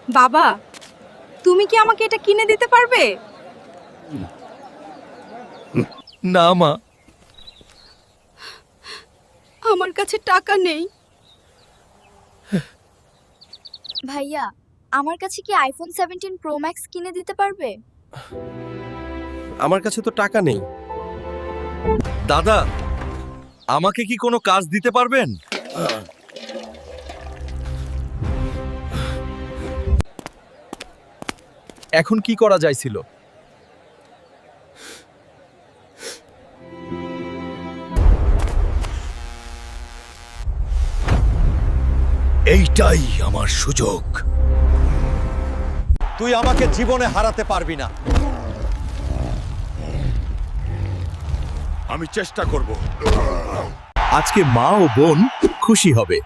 বাবা, তুমি কি আমাকে এটা কিনে দিতে পারবে? না মা, আমার কাছে টাকা নেই। ভাইয়া, আমার কাছে কি আইফোন 17 প্রো ম্যাক্স কিনে দিতে পারবে? আমার কাছে তো টাকা নেই। দাদা, আমাকে কি কোনো কাজ দিতে পারবেন? এখন কি করা যাইছিল? এইটাই আমার সুযোগ। তুই আমাকে জীবনে হারাতে পারবি না। আমি চেষ্টা করব। আজকে মা ও বোন খুশি হবে।